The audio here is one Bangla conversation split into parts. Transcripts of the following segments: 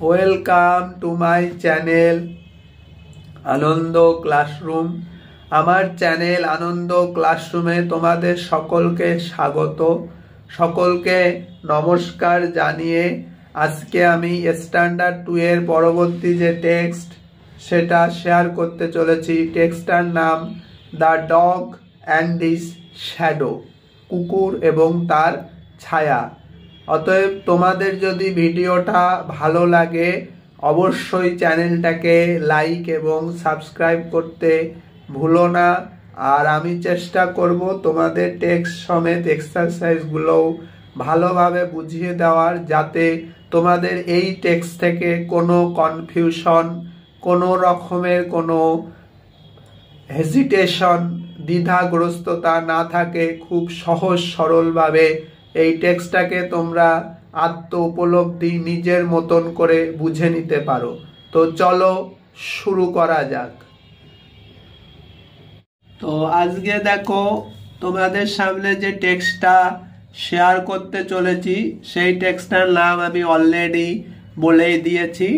Welcome to my channel Ananda classroom. আমার চ্যানেল আনন্দ ক্লাসরুমে তোমাদের সকলকে স্বাগত, সকলকে নমস্কার জানিয়ে আজকে আমি স্ট্যান্ডার্ড 2 এর পরবর্তী যে টেক্সট সেটা শেয়ার করতে চলেছি। টেক্সটটার নাম the dog and his shadow, কুকুর এবং তার ছায়া। অতএব তোমাদের যদি ভিডিওটা ভালো লাগে অবশ্যই চ্যানেলটাকে লাইক এবং সাবস্ক্রাইব করতে ভুলো না। আর আমি চেষ্টা করব তোমাদের টেক্সট সমেত এক্সারসাইজগুলোও ভালোভাবে বুঝিয়ে দেওয়ার, যাতে তোমাদের এই টেক্সট থেকে কোনো কনফিউশন, কোনো রকমের কোনো হেজিটেশন, দ্বিধাগ্রস্ততা না থাকে। খুব সহজ সরলভাবে এই টেক্সটটাকে তোমরা আত্ম উপলব্ধি নিজের মতন করে বুঝে নিতে পারো। তো চলো শুরু করা যাক। তো আজকে দেখো তোমাদের সামনে যে টেক্সটটা শেয়ার করতে চলেছি সেই টেক্সটটার নাম আমি অলরেডি বলেই দিয়েছি,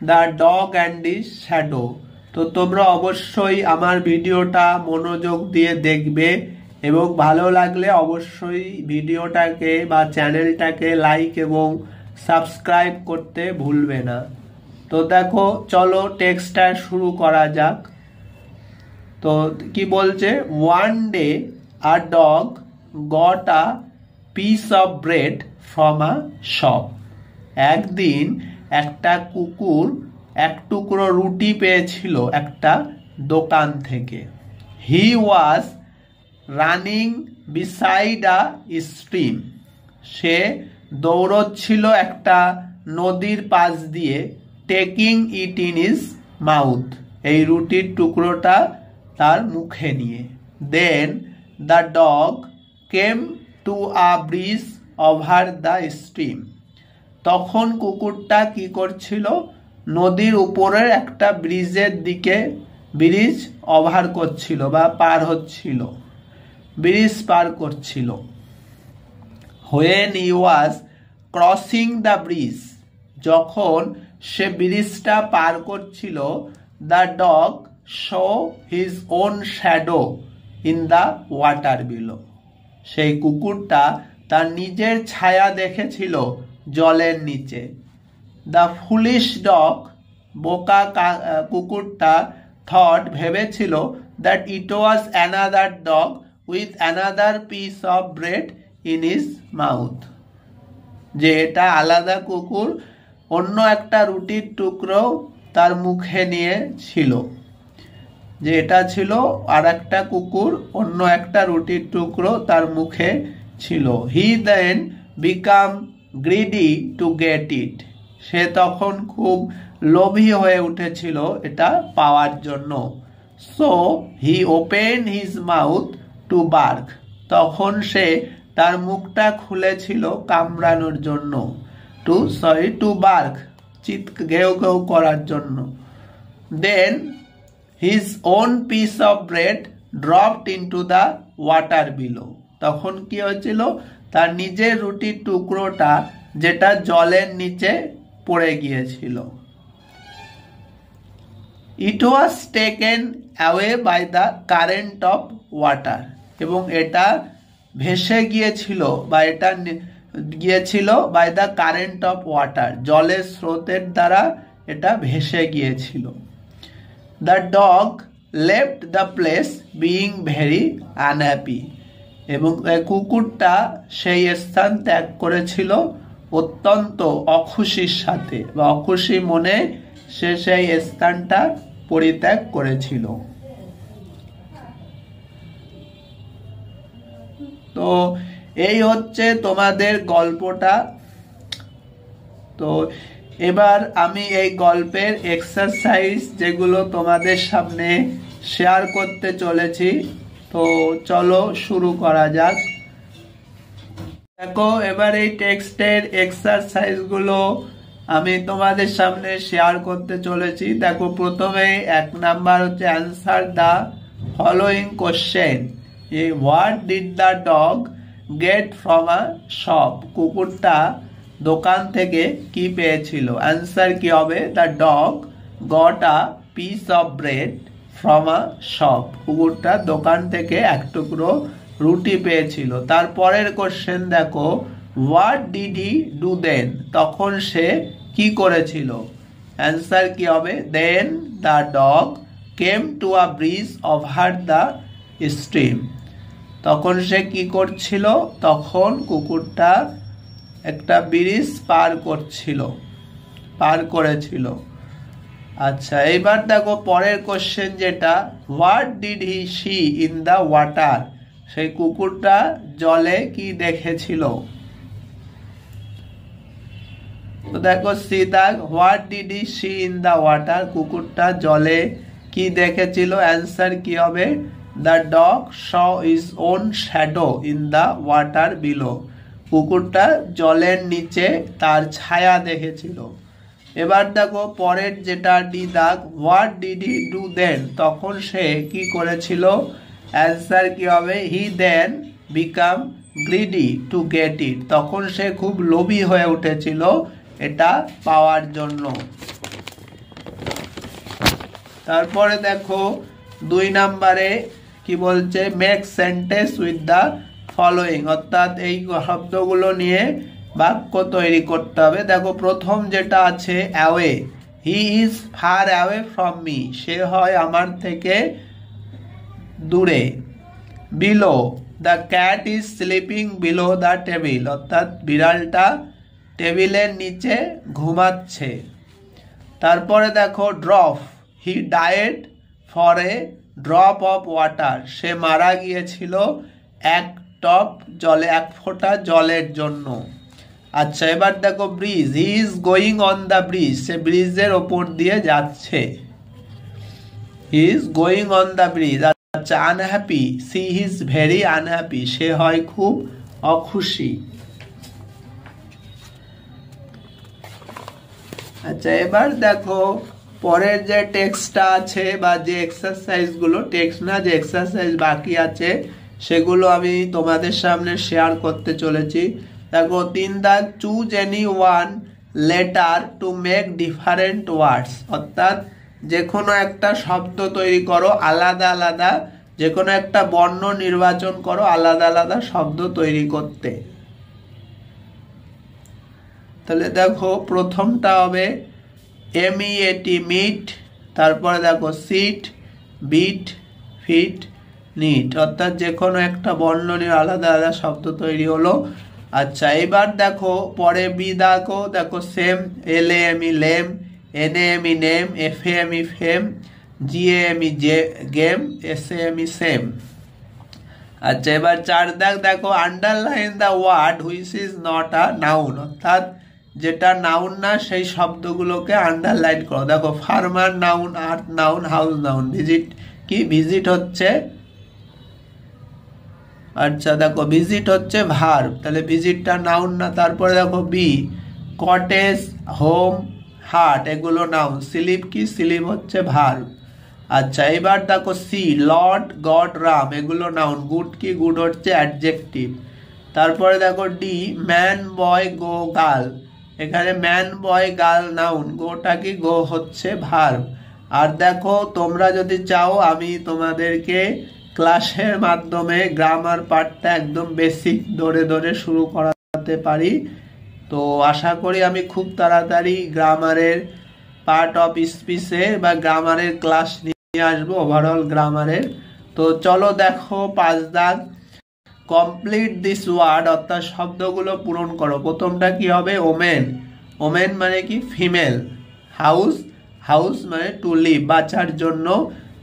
the dog and his shadow. তো তোমরা অবশ্যই আমার ভিডিওটা মনোযোগ দিয়ে দেখবে এবং ভালো লাগলে অবশ্যই ভিডিওটাকে বা চ্যানেলটাকে লাইক এবং সাবস্ক্রাইব করতে ভুলবে না। তো দেখো চলো টেক্সটটা শুরু করা যাক। তো কি বলছে, one day a dog got a piece of bread from a shop. একদিন একটা কুকুর এক টুকরো রুটি পেয়েছিল একটা দোকান থেকে। He was running beside a stream. সে দৌড়চ্ছিল একটা নদীর পাশ দিয়ে। Taking it in his mouth. এই রুটির টুকরোটা তার মুখে নিয়ে। Then the dog came to a bridge over the stream. তখন কুকুরটা কি করছিল, নদীর উপরের একটা ব্রিজের দিকে ব্রিজ ওভার করছিল বা পার হচ্ছিল, ব্রিজ পার করছিল। When he was crossing the bridge, যখন সে ব্রিজটা পার করছিল, the dog show his own shadow in the water below. সেই কুকুরটা তার নিজের ছায়া দেখেছিল জলের নিচে। দ্য ফুলিশ ডগ, বোকা কুকুরটা, থট, ভেবেছিল, that it was another dog with another piece of bread in his mouth. যে এটা আলাদা কুকুর, অন্য একটা রুটির টুকরো তার মুখে নিয়ে ছিল। যে এটা ছিল আর একটা কুকুর, অন্য একটা রুটির টুকরো তার মুখে ছিল। He then became greedy to get it. সে তখন খুব লোভী হয়ে উঠেছিল এটা পাওয়ার জন্য। So he open his mouth to bark. তখন সে তার মুখটা খুলেছিল কামড়ানোর জন্য। টু বার্ক, ঘেউ ঘেউ করার জন্য। Then his own piece of bread dropped into the water below. তখন কি হয়েছিল, তার নিজের রুটির টুকরোটা যেটা জলের নিচে পড়ে গিয়েছিল। It was taken away by the current of water. এবং এটা ভেসে গিয়েছিল বা এটা গিয়েছিল by the current of water, জলের স্রোতের দ্বারা এটা ভেসে গিয়েছিল। The dog left the place being very unhappy. এবং কুকুরটা সেই স্থান ত্যাগ করেছিল অত্যন্ত অখুশির সাথে বা অখুশি মনে সে সেই স্থানটা পরিত্যাগ করেছিল। তো এই হচ্ছে তোমাদের গল্পটা। তো এবার আমি এই গল্পের এক্সারসাইজ যেগুলো তোমাদের সামনে শেয়ার করতে চলেছি, তো চলো শুরু করা যাক। দেখো এবার এই টেক্সটের এক্সারসাইজগুলো আমি তোমাদের সামনে শেয়ার করতে চলেছি। দেখো প্রথমে 1 নাম্বার হচ্ছে answer the following question. What did the dog get from a shop. কুকুরটা দোকান থেকে কি পেয়েছিল? অ্যান্সার কি হবে? The dog got a piece of bread from a shop. কুকুরটা দোকান থেকে এক টুকরো রুটি পেয়েছিল। তারপরের কোশ্চেন দেখো, what did he do then? তখন সে কি করেছিল? অ্যান্সার কি হবে? Then the dog came to a bridge over the stream. তখন সে কি করছিল? তখন কুকুরটা একটা ব্রিজ পার করেছিল। আচ্ছা, এবার দেখো পরের কোশ্চেন যেটা, what did he see in the water? সেই কুকুরটা জলে কি দেখেছিল? তো দেখো সি দাগ, what did he see in the water? কুকুরটা জলে কি দেখেছিল? অ্যান্সার কি হবে? The dog saw its own shadow in the water below. কুকুরটা জলের নিচে তার ছায়া দেখেছিল। এবার দেখো পরের যেটা ডি দাগ, what did he do then? তখন সে কি করেছিল? অ্যান্সার কি হবে? He then became greedy to get it. তখন সে খুব লোভী হয়ে উঠেছিল এটা পাওয়ার জন্য। তারপরে দেখো 2 নম্বরে কি বলছে, make sentence with the following, অর্থাৎ এই শব্দগুলো নিয়ে বাক্য তৈরি করতে হবে। দেখো প্রথম যেটা আছে away, he is far away from me, সে হয় আমার থেকে দূরে। Below, the cat is sleeping below the table, অর্থাৎ বিড়ালটা টেবিলের নিচে ঘুমাচ্ছে। তারপরে দেখো drop, he died for a drop of water, সে মারা গিয়েছিল এক ফোঁটা জলের জন্য। আচ্ছা, এবার দেখো bridge, he is going on the bridge, সে ব্রিজের ওপর দিয়ে যাচ্ছে। He is going on the bridge. আচ্ছা, unhappy, C is very unhappy, সে হয় খুব অখুশি। আচ্ছা, এবার দেখো পরের যে টেক্সটটা আছে বা যে এক্সারসাইজগুলো, টেক্সট না যে এক্সারসাইজ বাকি আছে সেগুলো আমি তোমাদের সামনে শেয়ার করতে চলেছি। দেখো 3 দাগ, choose any one letter to make different words, অর্থাৎ যে কোনো একটা শব্দ তৈরি করো আলাদা আলাদা, যে কোনো একটা বর্ণ নির্বাচন করো আলাদা আলাদা শব্দ তৈরি করতে। তাহলে দেখো প্রথমটা হবে এমইএটি মিট, তারপরে দেখো সিট, বিট, ফিট, নিট, অর্থাৎ যে কোনো একটা বর্ণ নিয়ে আলাদা আলাদা শব্দ তৈরি হলো। আচ্ছা, এবার দেখো পরে বি দেখো same, L A M E lame, N A M E name, F A M E fame, G A M E game, S A M E same. আচ্ছা, এবার 4 দাগ দেখো underline the word which is not a noun, অর্থাৎ যেটা নাউন না সেই শব্দগুলোকে আন্ডারলাইন করো। দেখো farmer noun, earth noun, house noun, visit কি? ভিজিট হচ্ছে, আচ্ছা দেখো ভিজিট হচ্ছে ভার্ব, তাহলে ভিজিটটা নাউন না। তারপরে দেখো বি, কটেজ, হোম, হার্ট, এগুলো নাউন। স্লিপ কি? স্লিপ হচ্ছে ভার্ব। আচ্ছা, এবার দেখো সি, লর্ড, গড, রাম, এগুলো নাউন। গুড কি? গুড হচ্ছে অ্যাডজেক্টিভ। তারপরে দেখো ডি, ম্যান, বয়, গো, গার্ল, এখানে ম্যান, বয়, গার্ল নাউন, গোটা কি? গো হচ্ছে ভার্ব। আর দেখো তোমরা যদি চাও আমি তোমাদেরকে ক্লাসের মাধ্যমে গ্রামার পার্টটা একদম বেসিক ধরে ধরে শুরু করাতে পারি। তো আশা করি আমি খুব তাড়াতাড়ি গ্রামারের পার্ট অফ স্পিচে বা গ্রামারের ক্লাস নিয়ে আসবো, ওভারঅল গ্রামারের। তো চলো দেখো 5 দাগ, কমপ্লিট দিস ওয়ার্ড, অর্থাৎ শব্দগুলো পূরণ করো। প্রথমটা কি হবে? ওমেন, ওমেন মানে কি? ফিমেল। হাউস, হাউস মানে টু লিভ, বাঁচার জন্য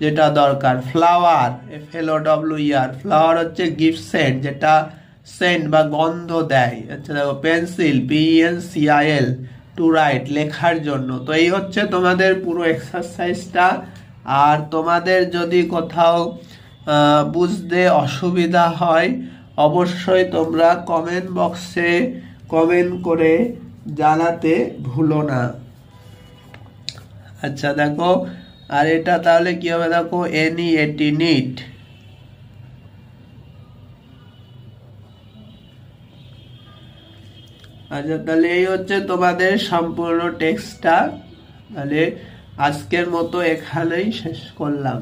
যেটা দরকার। ফ্লাওয়ার, FLOWER, ফ্লাওয়ার হচ্ছে গিফট সেন্ট, যেটা সেন্ট বা গন্ধ দেয়। আচ্ছা দেখো পেন্সিল, PENCIL, টু রাইট, লেখার জন্য। তো এই হচ্ছে তোমাদের পুরো এক্সারসাইজটা। আর তোমাদের যদি কোথাও বুঝতে অসুবিধা হয় অবশ্যই তোমরা কমেন্ট বক্সে কমেন্ট করে জানাতে ভুলো না। আচ্ছা দেখো, আর এটা তাহলে কি হবে? দেখো NEAT, নিট। আচ্ছা, তাহলে এই হচ্ছে তোমাদের সম্পূর্ণ টেক্সটটা। তাহলে আজকের মতো এখানেই শেষ করলাম।